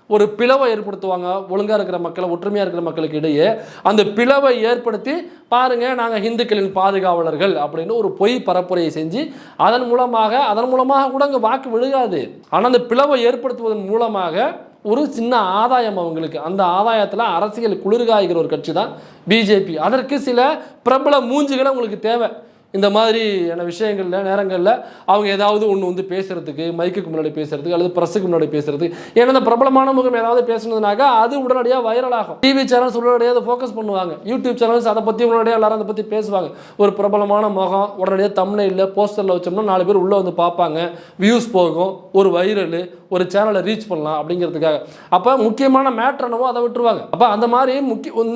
ஒரு பிளவை ஏற்படுத்துவாங்க. ஒழுங்காக இருக்கிற மக்களை, ஒற்றுமையாக இருக்கிற மக்களுக்கு இடையே அந்த பிளவை ஏற்படுத்தி பாருங்கள் நாங்கள் இந்துக்களின் பாதுகாவலர்கள் அப்படின்னு ஒரு பொய் பரப்புரையை செஞ்சு அதன் மூலமாக கூட அங்கே வாக்கு விழுகாது. ஆனால் அந்த பிளவை ஏற்படுத்துவதன் மூலமாக ஒரு சின்ன ஆதாயம் அவங்களுக்கு. அந்த ஆதாயத்தில் அரசியல் குளிர்காய்கிற ஒரு கட்சி தான் பிஜேபி. அதற்கு சில பிரபல மூஞ்சிகளை உங்களுக்கு தேவை. இந்த மாதிரியான விஷயங்களில் நேரங்களில் அவங்க ஏதாவது ஒன்று வந்து பேசுகிறதுக்கு, மைக்குக்கு முன்னாடி பேசுகிறதுக்கு அல்லது ப்ரெஸ்ஸுக்கு முன்னாடி பேசுகிறதுக்கு. ஏன்னா இந்த பிரபலமான முகம் ஏதாவது பேசுனதுனாக்கா அது உடனடியாக வைரல் ஆகும். டிவி சேனல்ஸ் உடனடியாக அதை ஃபோக்கஸ் பண்ணுவாங்க. யூடியூப் சேனல்ஸ் அதை பற்றி உடனடியாக எல்லாரும் அதை பற்றி பேசுவாங்க. ஒரு பிரபலமான முகம் உடனடியாக தம்ப்நெயில்ல போஸ்டரில் வச்சோம்னா 4 பேர் உள்ளே வந்து பார்ப்பாங்க, வியூஸ் போகும், ஒரு வைரல், ஒரு சேனலை ரீச் பண்ணலாம் அப்படிங்கிறதுக்காக. அப்போ முக்கியமான மேட்ரு என்னவோ அதை விட்டுருவாங்க. அப்போ அந்த மாதிரி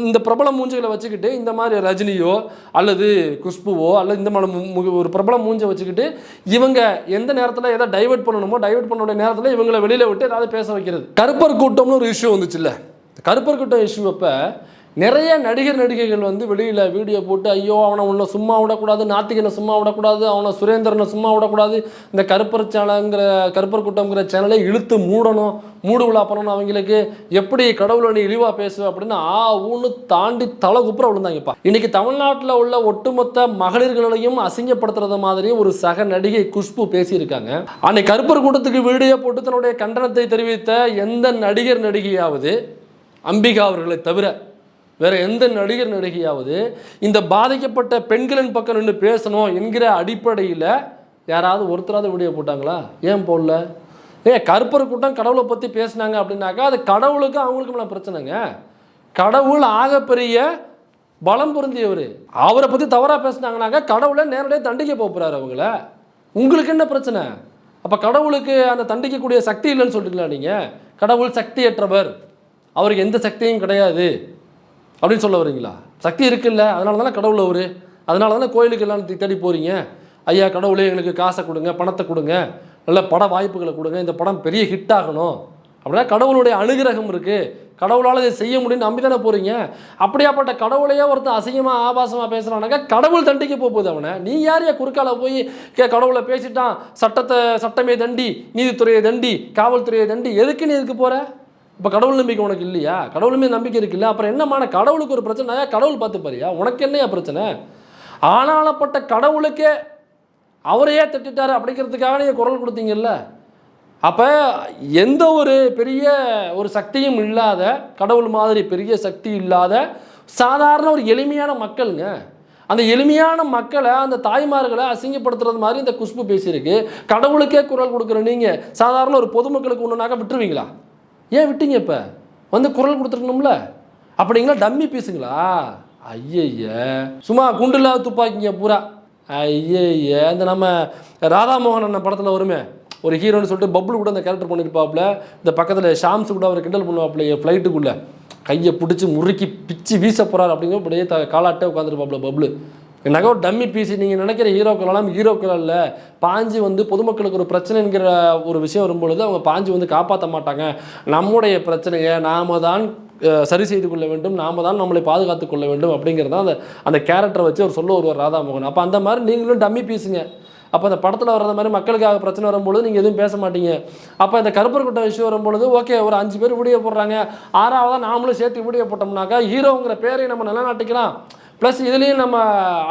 இந்த பிரபல மூஞ்சிகளை வச்சுக்கிட்டு இந்த மாதிரி ரஜினியோ அல்லது குஷ்புவோ அல்லது இந்த மாதிரி ஒரு பிரபல மூஞ்சை வச்சுக்கிட்டு இவங்க எந்த நேரத்தில் எதை டைவெர்ட் பண்ணணுமோ டைவெர்ட் பண்ணக்கூடிய நேரத்தில் இவங்களை வெளியில் விட்டு ஏதாவது பேச வைக்கிறது. கருப்பர் கூட்டம்னு ஒரு இஷ்யூ வந்துச்சுல்ல, கருப்பர் கூட்டம் இஷ்யூ அப்போ நிறைய நடிகர் நடிகைகள் வந்து வெளியில் வீடியோ போட்டு ஐயோ அவனை உன்னை சும்மா விடக்கூடாது, நாத்திகனை சும்மா விடக்கூடாது, அவனை சுரேந்திரனை சும்மா விடக்கூடாது, இந்த கருப்பர் சேனலுங்கிற கருப்பர் கூட்டம்ங்கிற சேனலை இழுத்து மூடணும், மூடு விழா பண்ணணும், அவங்களுக்கு எப்படி கடவுளை நீ இழிவாக பேசுவ அப்படின்னு ஊன்னு தாண்டி தலை குப்புற விழுந்தாங்கப்பா. இன்னைக்கு தமிழ்நாட்டில் உள்ள ஒட்டுமொத்த மகளிர்களையும் அசிங்கப்படுத்துறது மாதிரி ஒரு சக நடிகை குஷ்பு பேசியிருக்காங்க. அன்னைக்கு கருப்பர் கூட்டத்துக்கு வீடியோ போட்டு தன்னுடைய கண்டனத்தை தெரிவித்த எந்த நடிகர் நடிகையாவது, அம்பிகா அவர்களை தவிர வேற எந்த நடிகர் நடிகையாவது இந்த பாதிக்கப்பட்ட பெண்களின் பக்கம் நின்று பேசணும் என்கிற அடிப்படையில் யாராவது ஒருத்தராவது வீடியோ போட்டாங்களா? ஏன் போடல? கருப்பர் கூட்டம் கடவுளை பற்றி பேசினாங்க அப்படின்னாக்கா அது கடவுளுக்கு அவங்களுக்குலாம் பிரச்சனைங்க. கடவுள் ஆகப்பெரிய பலம் பொருந்தியவர், அவரை பற்றி தவறாக பேசினாங்கன்னாக்கா கடவுளை நேரடியாக தண்டிக்க போகிறாரு அவங்கள. உங்களுக்கு என்ன பிரச்சனை? அப்போ கடவுளுக்கு அந்த தண்டிக்கக்கூடிய சக்தி இல்லைன்னு சொல்லிட்டுங்களா நீங்கள்? கடவுள் சக்தியற்றவர், அவருக்கு எந்த சக்தியும் கிடையாது அப்படின்னு சொல்ல வரீங்களா? சக்தி இருக்குல்ல, அதனால தானே கடவுள் அவர், அதனால தானே கோயிலுக்கு எல்லாம் தேடி போகிறீங்க. ஐயா கடவுளே எங்களுக்கு காசை கொடுங்க, பணத்தை கொடுங்க, நல்ல பட வாய்ப்புகளை கொடுங்க, இந்த படம் பெரிய ஹிட் ஆகணும் அப்படின்னா கடவுளுடைய அனுகிரகம் இருக்குது, கடவுளால் இதை செய்ய முடியும்னு நம்பி தானே போகிறீங்க. அப்படியாப்பட்ட கடவுளையே ஒருத்தன் அசிங்கமாக ஆபாசமாக பேசுகிறானாக்கா கடவுள் தண்டிக்க போகுது அவனை. நீ யாரையா குறுக்கால போய் கடவுளை பேசிட்டான், சட்டமே தண்டி, நீதித்துறையை தண்டி, காவல்துறையை தண்டி, எதுக்கு நீ இதுக்கு போகிற? இப்போ கடவுள் நம்பிக்கை உனக்கு இல்லையா? கடவுள் மீது நம்பிக்கை இருக்குல்ல, அப்புறம் என்னமான கடவுளுக்கு ஒரு பிரச்சனை, கடவுள் பார்த்து பாரியா, உனக்கு என்னையா பிரச்சனை? ஆனாலப்பட்ட கடவுளுக்கே அவரையே திட்டாரு அப்படிங்கிறதுக்காக நீங்கள் குரல் கொடுத்தீங்கல்ல. அப்போ எந்த ஒரு பெரிய ஒரு சக்தியும் இல்லாத, கடவுள் மாதிரி பெரிய சக்தி இல்லாத சாதாரண ஒரு எளிமையான மக்களுங்க, அந்த எளிமையான மக்களை, அந்த தாய்மார்களை அசிங்கப்படுத்துறது மாதிரி இந்த குஷ்பு பேசியிருக்கு. கடவுளுக்கே குரல் கொடுக்குற நீங்கள் சாதாரண ஒரு பொதுமக்களுக்கு ஒன்றுனாக்க விட்டுருவீங்களா? ஏன் விட்டீங்க? இப்போ வந்து குரல் கொடுத்துருக்கணும்ல. அப்படிங்களா டம்மி பீஸுங்களா? ஐயய்ய, சும்மா குண்டு இல்லாத துப்பாக்கிங்க பூரா. ஐயய்ய, இந்த நம்ம ராதாமோகன் அண்ணன் படத்தில் வருமே ஒரு ஹீரோன்னு சொல்லிட்டு பப்ளு கூட அந்த கேரக்டர் பண்ணியிருப்பாப்புல, இந்த பக்கத்தில் ஷாம்ஸு கூட அவர் கிண்டல் பண்ணுவாப்புல, ஃப்ளைட்டுக்குள்ளே கையை பிடிச்சி முறுக்கி பிச்சு வீச போகிறார் அப்படிங்கிற அப்படியே காலாட்டே உட்காந்துருப்பாப்புல பப்ளு. என்னக்கா ஒரு டம்மி பீஸு. நீங்கள் நினைக்கிற ஹீரோக்களெல்லாம் ஹீரோக்கள் இல்லை, பாஞ்சு வந்து பொதுமக்களுக்கு ஒரு பிரச்சனைங்கிற ஒரு விஷயம் வரும்பொழுது அவங்க பாஞ்சு வந்து காப்பாற்ற மாட்டாங்க. நம்முடைய பிரச்சனையை நாம் தான் சரி செய்து கொள்ள வேண்டும், நாம் தான் நம்மளை பாதுகாத்து கொள்ள வேண்டும் அப்படிங்கிறதான் அந்த கேரக்டரை வச்சு அவர் சொல்ல வருவார் ராதாமோகன். அப்போ அந்த மாதிரி நீங்களும் டம்மி பீஸுங்க. அப்போ அந்த படத்தில் வர்ற மாதிரி மக்களுக்காக பிரச்சனை வரும்பொழுது நீங்கள் எதுவும் பேச மாட்டீங்க. அப்போ இந்த கருப்பர் கூட்டம் விஷயம் வரும்பொழுது ஓகே ஒரு 5 பேர் வீடியோ போடுறாங்க, 6ஆவதாக நாமளும் சேர்த்து வீடியோ போட்டோம்னாக்கா ஹீரோங்கிற பேரை நம்ம நிலைநாட்டிக்கலாம், ப்ளஸ் இதுலேயும் நம்ம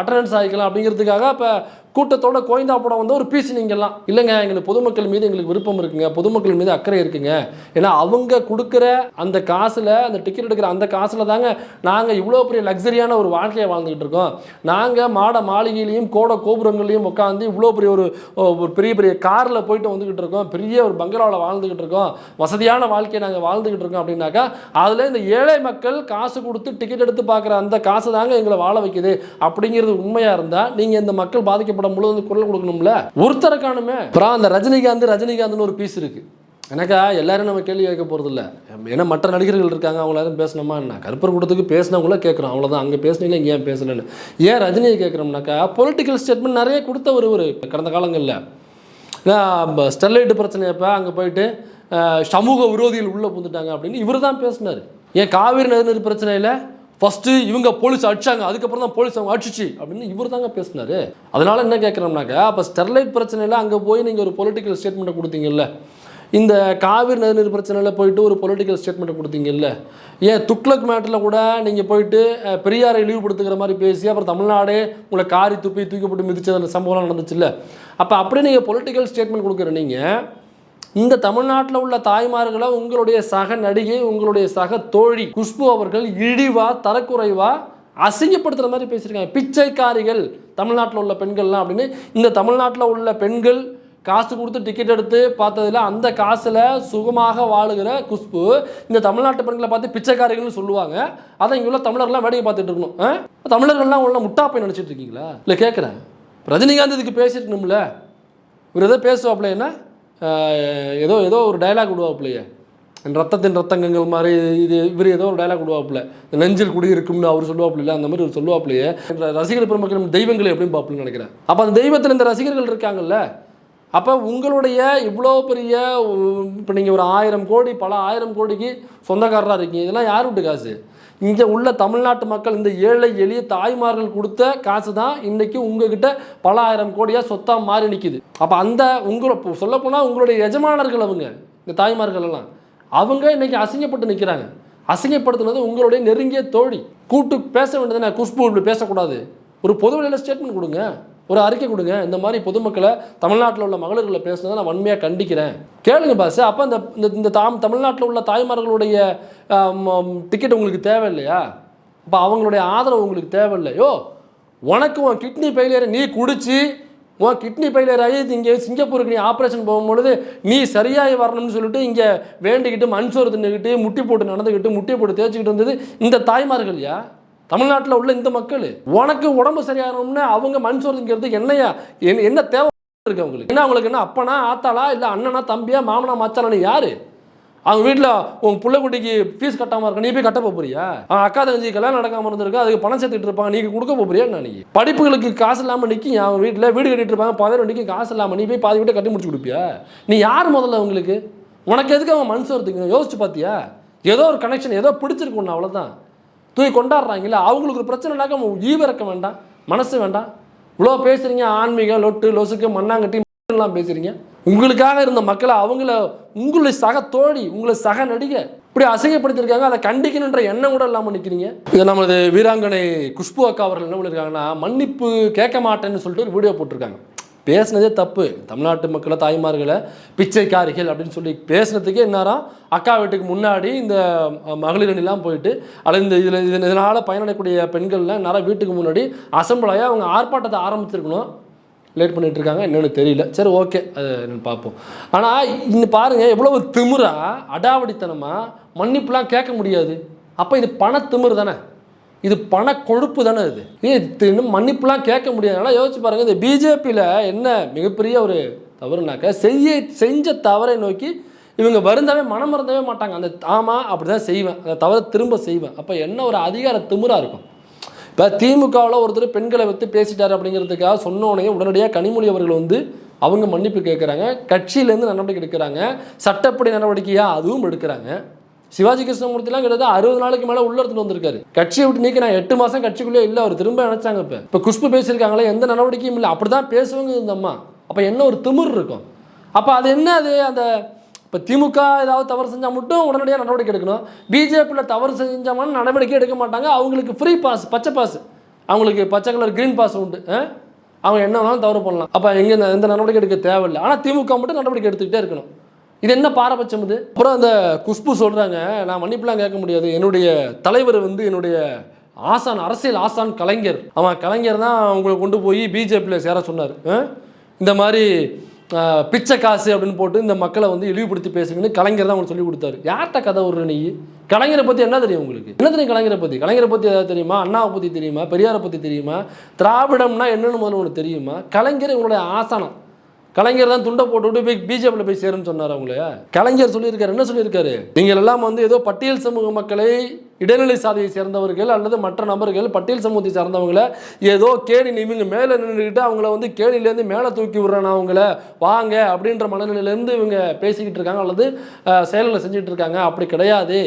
அட்டண்டன்ஸ் ஆகிக்கலாம் அப்படிங்கிறதுக்காக இப்போ கூட்டத்தோட கோயந்தா படம் வந்து ஒரு பீஸ் நீங்கள்லாம் இல்லைங்க, எங்களுக்கு பொதுமக்கள் மீது எங்களுக்கு விருப்பம் இருக்குங்க, பொதுமக்கள் மீது அக்கறை இருக்குங்க, ஏன்னா அவங்க கொடுக்குற அந்த காசில், அந்த டிக்கெட் எடுக்கிற அந்த காசில் தாங்க நாங்கள் இவ்வளோ பெரிய லக்ஸரியான ஒரு வாழ்க்கையை வாழ்ந்துக்கிட்டு இருக்கோம். நாங்கள் மாட மாளிகையிலையும் கோபுரங்களையும் உட்காந்து இவ்வளோ பெரிய ஒரு பெரிய பெரிய காரில் போயிட்டு வந்துக்கிட்டு இருக்கோம், பெரிய ஒரு பங்களாவில் வாழ்ந்துக்கிட்டு இருக்கோம், வசதியான வாழ்க்கையை நாங்கள் வாழ்ந்துக்கிட்டு இருக்கோம் அப்படின்னாக்கா அதில் இந்த ஏழை மக்கள் காசு கொடுத்து டிக்கெட் எடுத்து பார்க்குற அந்த காசு தாங்க எங்களை வாழ வைக்குது அப்படிங்கிறது உண்மையாக இருந்தால் நீங்கள் இந்த மக்கள் பாதிக்கப்பட்ட முழு குரல் கொடுக்கணும்ல. ஒருத்தரை காணுமே. அப்புறம் அந்த ரஜினிகாந்த்னு ஒரு பீஸ் இருக்கு. எனக்கா எல்லாரும் நம்ம கேள்வி கேட்க போறது இல்லை, ஏன்னா மற்ற நடிகர்கள் இருக்காங்க, அவங்க யாரும் பேசணுமா என்ன? கருப்பர் கூட்டத்துக்கு பேசினவங்கள கேட்குறோம், அவ்வளோதான். அங்கே பேசினீங்களா, இங்கே ஏன் பேசலன்னு. ஏன் ரஜினியை கேட்குறோம்னாக்கா பொலிட்டிக்கல் ஸ்டேட்மெண்ட் நிறைய கொடுத்த ஒரு கடந்த காலங்களில் ஸ்டெர்லைட் பிரச்சனை அப்போ அங்கே போயிட்டு சமூக விரோதிகள் உள்ளே புந்துட்டாங்க அப்படின்னு இவர் தான் பேசினார். ஏன் காவிரி நதிநீர் பிரச்சனையில் ஃபஸ்ட்டு இவங்க போலீஸ் அடிச்சாங்க, அதுக்கப்புறம் தான் போலீஸ் அவங்க அடிச்சிச்சு அப்படின்னு இவர் தாங்க பேசினார். அதனால் என்ன கேட்குறோம்னாக்கா அப்போ ஸ்டெர்லைட் பிரச்சனையில் அங்கே போய் நீங்கள் ஒரு பொலிட்டிக்கல் ஸ்டேட்மெண்ட்டை கொடுத்தீங்கல்ல, இந்த காவிரி நதிநீர் பிரச்சனையில் போயிட்டு ஒரு பொலிட்டிக்கல் ஸ்டேட்மெண்ட்டை கொடுத்தீங்கல்ல, ஏன் துக்ளக் மேட்டரில் கூட நீங்கள் போயிட்டு பெரியாரை இழிவுபடுத்துகிற மாதிரி பேசி அப்புறம் தமிழ்நாடே உங்களை காரி தூக்கி போட்டு மிதிச்ச அந்த சம்பவம்லாம் நடந்துச்சுல்ல, அப்போ அப்படியே நீங்கள் பொலிட்டிக்கல் ஸ்டேட்மெண்ட் கொடுக்குற நீங்கள் இந்த தமிழ்நாட்டில் உள்ள தாய்மார்களை உங்களுடைய சக நடிகை, உங்களுடைய சக தோழி குஷ்பு அவர்கள் இழிவா தரக்குறைவா அசிங்கப்படுத்துகிற மாதிரி பேசியிருக்காங்க. பிச்சைக்காரிகள் தமிழ்நாட்டில் உள்ள பெண்கள்லாம் அப்படின்னு. இந்த தமிழ்நாட்டில் உள்ள பெண்கள் காசு கொடுத்து டிக்கெட் எடுத்து பார்த்ததில் அந்த காசில் சுகமாக வாழுகிற குஷ்பு இந்த தமிழ்நாட்டு பெண்களை பார்த்து பிச்சைக்காரிகள்னு சொல்லுவாங்க. அதை இங்கே உள்ள தமிழர்கள்லாம் வேடிக்கை பார்த்துட்டு இருக்கணும். தமிழர்கள்லாம் உள்ள முட்டாப்பை நினச்சிட்டு இருக்கீங்களா? இல்லை கேட்குறேன், ரஜினிகாந்த் இதுக்கு பேசிட்டுனும்ல, இவர் எதோ பேசுவாப்பில்ல, என்ன ஏதோ ஒரு டைலாக் விடுவாப்பில்லையே, ரத்தத்தின் ரத்தங்கங்கள் மாதிரி இவர் ஏதோ ஒரு டைலாக் விடுவாப்புல, நெஞ்சில் குடி இருக்கும்னு அவர் சொல்லுவாப்புல, அந்த மாதிரி ஒரு சொல்லுவாப்புலையே. ரசிகர் பெருமக்கள் தெய்வங்களை எப்படின்னு பார்ப்போம்னு நினைக்கிறேன். அப்போ அந்த தெய்வத்தில் இந்த ரசிகர்கள் இருக்காங்கல்ல, அப்போ உங்களுடைய இவ்வளோ பெரிய இப்போ நீங்கள் ஒரு 1000 கோடி பல 1000 கோடிக்கு சொந்தக்காரராக இருக்கீங்க. இதெல்லாம் யார் விட்டு காசு? இங்கே உள்ள தமிழ்நாட்டு மக்கள் இந்த ஏழை எளிய தாய்மார்கள் கொடுத்த காசு தான் இன்றைக்கி உங்ககிட்ட பல 1000 கோடியாக சொத்தாக மாறி நிற்கிது. அப்போ அந்த உங்களை சொல்லப்போனால் உங்களுடைய எஜமானர்கள் அவங்க இந்த தாய்மார்கள் எல்லாம் அவங்க இன்றைக்கி அசிங்கப்பட்டு நிற்கிறாங்க. அசிங்கப்படுத்துனது உங்களுடைய நெருங்கிய தோழி. கூட்டு பேச வேண்டியதுன்னா குஷ்பு இப்படி பேசக்கூடாது. ஒரு பொது வழியில் ஸ்டேட்மெண்ட் கொடுங்க, ஒரு அறிக்கை கொடுங்க. இந்த மாதிரி பொதுமக்களை தமிழ்நாட்டில் உள்ள மகளிர்களை பேசுனதை நான் வன்மையாக கண்டிக்கிறேன். கேளுங்க பாஸ். அப்போ இந்த தமிழ்நாட்டில் உள்ள தாய்மார்களுடைய டிக்கெட் உங்களுக்கு தேவையில்லையா? அப்போ அவங்களுடைய ஆதரவு உங்களுக்கு தேவையில்லையோ? உனக்கு உன் கிட்னி ஃபெயிலியரை நீ குடிச்சு உன் கிட்னி ஃபெயிலியர் ஆகி இங்கே சிங்கப்பூருக்கு நீ ஆப்ரேஷன் போகும்பொழுது நீ சரியாகி வரணும்னு சொல்லிட்டு இங்கே வேண்டிக்கிட்டு மண்சோறு தின்னுக்கிட்டு முட்டி போட்டு நடந்துக்கிட்டு முட்டி போட்டு தேய்ச்சிக்கிட்டு இருந்தது இந்த தாய்மார்கள். யா தமிழ்நாட்டில் உள்ள இந்த மக்கள் உனக்கு உடம்பு சரியாகணும்னு அவங்க மண்சோறுங்கிறது என்னையா என்ன தேவை இருக்கு அவங்களுக்கு? என்ன அவங்களுக்கு என்ன அப்பனா ஆத்தாளா இல்லை அண்ணனா தம்பியா மாமனா மச்சானு யாரு? அவங்க வீட்டில் உங்கள் பிள்ளைக்குட்டிக்கு ஃபீஸ் கட்டாமல் இருக்க நீ போய் கட்ட போறியா? அவன் அக்கா தங்கச்சி கல்யாணம் நடக்காமல் இருந்திருக்கா, அதுக்கு பணம் சேர்த்துட்டு இருப்பாங்க, நீங்கள் கொடுக்க போறியா? நான் படிப்புகளுக்கு காசு இல்லாமல் நிற்கி அவங்க வீட்டில் வீடு கட்டிட்டு இருப்பாங்க, 10 வண்டிக்கு காசு இல்லாமல் நீ போய் பாதி வீட்டை கட்டி முடிச்சு கொடுப்பியா? நீ யார் முதல்ல அவங்களுக்கு? உனக்கு எதுக்கு அவங்க மண்சோறுத்துக்கு யோசிச்சு பார்த்தியா? ஏதோ ஒரு கனெக்ஷன் ஏதோ பிடிச்சிருக்கு ஒன்று, அவ்வளோதான். தூக்கி கொண்டாடுறாங்களா? அவங்களுக்கு ஒரு பிரச்சனைனாக்க ஈவிறக்க வேண்டாம், மனசு வேண்டாம். இவ்வளோ பேசுகிறீங்க, ஆன்மீகம் லொட்டு லொசுக்கு மண்ணாங்கட்டி எல்லாம் பேசுகிறீங்க. உங்களுக்காக இருந்த மக்களை அவங்கள உங்களுடைய சக தோழி உங்களை சக நடிகை இப்படி அசிங்கப்படுத்திருக்காங்க. அதை கண்டிக்கணுன்ற எண்ணம் கூட இல்லாமல் நிற்கிறீங்க. இது நமது வீராங்கனை குஷ்பு அக்கா அவர்கள் என்ன பண்ணியிருக்காங்கன்னா, மன்னிப்பு கேட்க மாட்டேன்னு சொல்லிட்டு ஒரு வீடியோ போட்டிருக்காங்க. பேசுனதே தப்பு. தமிழ்நாட்டு மக்களை தாய்மார்களை பிச்சைக்காரிகள் அப்படின்னு சொல்லி பேசுனதுக்கே என்னாரா அக்கா வீட்டுக்கு முன்னாடி இந்த மகளிர் அணிலாம் போயிட்டு அல்லது இந்த இதனால் பயனடையக்கூடிய பெண்கள்லாம் நேரம் வீட்டுக்கு முன்னாடி அசம்பிளாக அவங்க ஆர்ப்பாட்டத்தை ஆரம்பிச்சிருக்கணும். லேட் பண்ணிகிட்டு இருக்காங்க, என்னென்னு தெரியல. சரி, ஓகே, அது என்னென்னு பார்ப்போம். ஆனால் இன்னும் பாருங்கள் எவ்வளவு திமிரா அடாவடித்தனமாக மன்னிப்புலாம் கேட்க முடியாது. அப்போ இது பண திமிரு தானே, இது பண கொழுப்பு தானே. இது இன்னும் மன்னிப்புலாம் கேட்க முடியாது. ஆனால் யோசிச்சு பாருங்கள், இந்த பிஜேபியில் என்ன மிகப்பெரிய ஒரு தவறுனாக்க செஞ்ச தவறை நோக்கி இவங்க வருந்தாவே மனம் மறந்தவே மாட்டாங்க. அந்த ஆமாம் அப்படி தான் செய்வேன், அந்த தவறை திரும்ப செய்வேன். அப்போ என்ன ஒரு அதிகார திமிராக இருக்கும். இப்போ திமுகவில் ஒருத்தர் பெண்களை வைத்து பேசிட்டார் அப்படிங்கிறதுக்காக சொன்னோடனே உடனடியாக கனிமொழி அவர்கள் வந்து அவங்க மன்னிப்பு கேட்குறாங்க, கட்சியிலேருந்து நடவடிக்கை எடுக்கிறாங்க, சட்டப்படி நடவடிக்கையாக அதுவும் எடுக்கிறாங்க. சிவாஜி கிருஷ்ணமூர்த்திலாம் கிட்டத்தட்ட 60 நாளுக்கு மேலே உள்ள எடுத்துட்டு வந்திருக்காரு. கட்சியை விட்டு நீக்கி நான் 8 மாதம் கட்சிக்குள்ளே இல்லை, அவர் திரும்ப நினைச்சாங்க. இப்போ குஷ்பு பேசியிருக்காங்களே, எந்த நடவடிக்கையும் இல்லை, அப்படி தான் பேசுவாங்க இந்த அம்மா. அப்போ என்ன ஒரு திமிர் இருக்கும். அப்போ அது என்ன, அது அந்த இப்போ திமுக ஏதாவது தவறு செஞ்சால் மட்டும் உடனடியாக நடவடிக்கை எடுக்கணும். பிஜேபியில் தவறு செஞ்சாமல் நடவடிக்கை எடுக்க மாட்டாங்க. அவங்களுக்கு ஃப்ரீ பாஸ், பச்சை பாஸ், அவங்களுக்கு பச்சை கலர் க்ரீன் பாஸ் உண்டு. அவங்க என்ன வேணாலும் தவறு பண்ணலாம். அப்போ எங்கே எந்த நடவடிக்கை எடுக்க தேவையில்லை. ஆனால் திமுக மட்டும் நடவடிக்கை எடுத்துக்கிட்டே இருக்கணும். இது என்ன பாரபட்சம் இது? அப்புறம் அந்த குஷ்பு சொல்கிறாங்க, நான் மன்னிப்புலாம் கேட்க முடியாது, என்னுடைய தலைவர் வந்து என்னுடைய ஆசான், அரசியல் ஆசான் கலைஞர், அவன் கலைஞர் தான் அவங்களை கொண்டு போய் பிஜேபியில் சேர சொன்னார். இந்த மாதிரி பிச்சை காசு அப்படின்னு போட்டு இந்த மக்களை வந்து இழிவுபடுத்தி பேசுங்கன்னு கலைஞர் தான் உங்களுக்கு சொல்லி கொடுத்தாரு. யார்கிட்ட கதை ஒரு நீ? கலைஞரை பற்றி என்ன தெரியும் உங்களுக்கு? என்ன தெரியும் கலைஞரை பற்றி? கலைஞரை பற்றி ஏதாவது தெரியுமா? அண்ணாவை பற்றி தெரியுமா? பெரியாரை பற்றி தெரியுமா? திராவிடம்னா என்னென்னு முதல்ல ஒன்று தெரியுமா? கலைஞர் உங்களுடைய ஆசானம். கலைஞர் தான் துண்டை போட்டு போய் பிஜேபியில் போய் சேருன்னு சொன்னார் அவங்கள. கலைஞர் சொல்லியிருக்காரு, என்ன சொல்லியிருக்காரு? நீங்கள் எல்லாம் வந்து ஏதோ பட்டியல் சமூக மக்களை, இடைநிலை சாதியை சேர்ந்தவர்கள் அல்லது மற்ற நபர்கள் பட்டியல் சமூகத்தை சார்ந்தவங்களை ஏதோ கேடி இவங்க மேலே நின்றுக்கிட்டு அவங்கள வந்து கேடியிலேருந்து மேலே தூக்கி விடுறேன் அவங்கள வாங்க அப்படின்ற மனநிலையிலேருந்து இவங்க பேசிக்கிட்டு இருக்காங்க அல்லது செயல்களை செஞ்சுட்டு இருக்காங்க. அப்படி கிடையாது.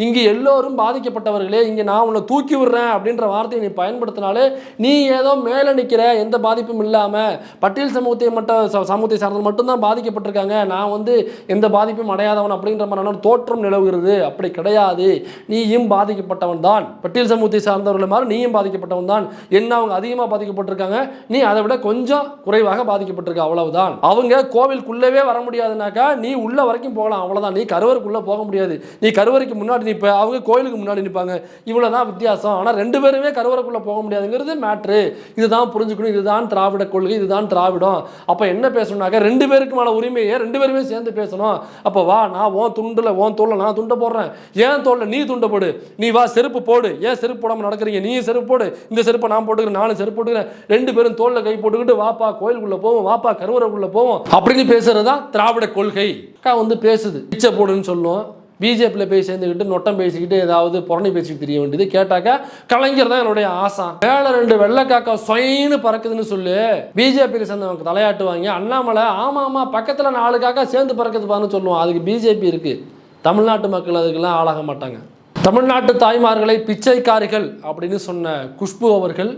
இங்கே எல்லோரும் பாதிக்கப்பட்டவர்களே. இங்கே நான் உன்னை தூக்கி விடுறேன் அப்படின்ற வார்த்தையை நீ பயன்படுத்தினாலே நீ ஏதோ மேலே நிற்கிற, எந்த பாதிப்பும் இல்லாமல் பட்டியல் சமூகத்தை சார்ந்தது மட்டும்தான் பாதிக்கப்பட்டிருக்காங்க, நான் வந்து எந்த பாதிப்பும் அடையாதவன் அப்படின்ற மாதிரி தோற்றம் நிலவுகிறது. அப்படி கிடையாது. நீயும் பாதிக்கப்பட்டவன் தான், பட்டியல் சமூகத்தை சார்ந்தவர்கள் மாதிரி நீயும் பாதிக்கப்பட்டவன் தான். என்ன அவங்க அதிகமாக பாதிக்கப்பட்டிருக்காங்க, நீ அதை விட கொஞ்சம் குறைவாக பாதிக்கப்பட்டிருக்க, அவ்வளவுதான். அவங்க கோவிலுக்குள்ளவே வர முடியாதுனாக்கா நீ உள்ள வரைக்கும் போகலாம், அவ்வளவுதான். நீ கருவறைக்குள்ள போக முடியாது. நீ கருவறைக்கு முன்னாடி நிற்ப, அவங்க கோயிலுக்கு முன்னாடி நிற்பாங்க, இவ்வளவுதான் வித்தியாசம். ஆனால் 2 பேருமே கருவறைக்குள்ள போக முடியாதுங்கிறது மேட்ரு. இதுதான் புரிஞ்சுக்கணும். இதுதான் திராவிட கொள்கை, இதுதான் திராவிடம். அப்ப என்ன பேசணும்னாக்க 2 பேருக்குமான உரிமையை 2 பேருமே சேர்ந்து பேசணும். அப்போ வா, நான் உன் துண்டுல உன் தோல்ல நான் துண்டை போடுறேன், ஏன் தோல்ல நீ துண்டை போடு, நீ வா செருப்பு போடு, ஏன் செருப்பு போடாமல் நடக்கிறீங்க, நீ செருப்பு போடு, இந்த செருப்பை நான் போட்டுக்கிறேன், நானும் செருப்பு போட்டுக்கிறேன், 2 பேரும் தோல்ல கை போட்டுக்கிட்டு வாப்பா கோயிலுக்குள்ள போவோம், வாப்பா கருவறைக்குள்ள போவோம் அப்படின்னு பேசுறது தான் திராவிட கொள்கை. அக்கா வந்து பேசுது, பிச்சை போடுன்னு சொல்லும், பிஜேபியில் போய் சேர்ந்துக்கிட்டு நொட்டம் பேசிக்கிட்டு ஏதாவது புறணி பேசிக்கிட்டு தெரிய வேண்டியது. கேட்டாக்கா கலைஞர் தான் என்னுடைய ஆசான், மேலே 2 வெள்ளைக்காக்கா சொயின்னு பறக்குதுன்னு சொல்லு பிஜேபியில் சேர்ந்தவங்க தலையாட்டுவாங்க. அண்ணாமலை ஆமாம் பக்கத்தில் 4 காக்கா சேர்ந்து பறக்குதுப்பான்னு சொல்லுவான். அதுக்கு பிஜேபி இருக்குது. தமிழ்நாட்டு மக்கள் அதுக்கெல்லாம் ஆளாக மாட்டாங்க. தமிழ்நாட்டு தாய்மார்களை பிச்சைக்காரிகள் அப்படின்னு சொன்ன குஷ்பு அவர்கள்,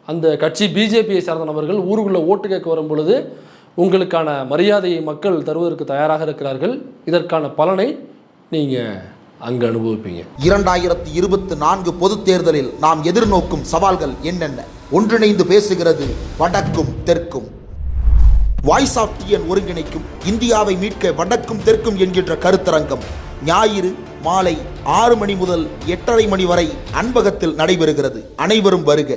அந்த கட்சி பிஜேபியை சார்ந்த நபர்கள் ஊருக்குள்ளே ஓட்டு கேட்க வரும் பொழுது உங்களுக்கான மரியாதையை மக்கள் தருவதற்கு தயாராக இருக்கிறார்கள். இதற்கான பலனை நீங்கள் அங்கே அனுபவிப்பீங்க. 2024 பொதுத் தேர்தலில் நாம் எதிர்நோக்கும் சவால்கள் என்னென்ன? ஒன்றிணைந்து பேசுகிறது வடக்கும் தெற்கும். வாய்ஸ் ஆஃப் டிஎன் ஒருங்கிணைக்கும் இந்தியாவை மீட்க வடக்கும் தெற்கும் என்கின்ற கருத்தரங்கம் ஞாயிறு மாலை 6 மணி முதல் 8:30 மணி வரை அன்பகத்தில் நடைபெறுகிறது. அனைவரும் வருக.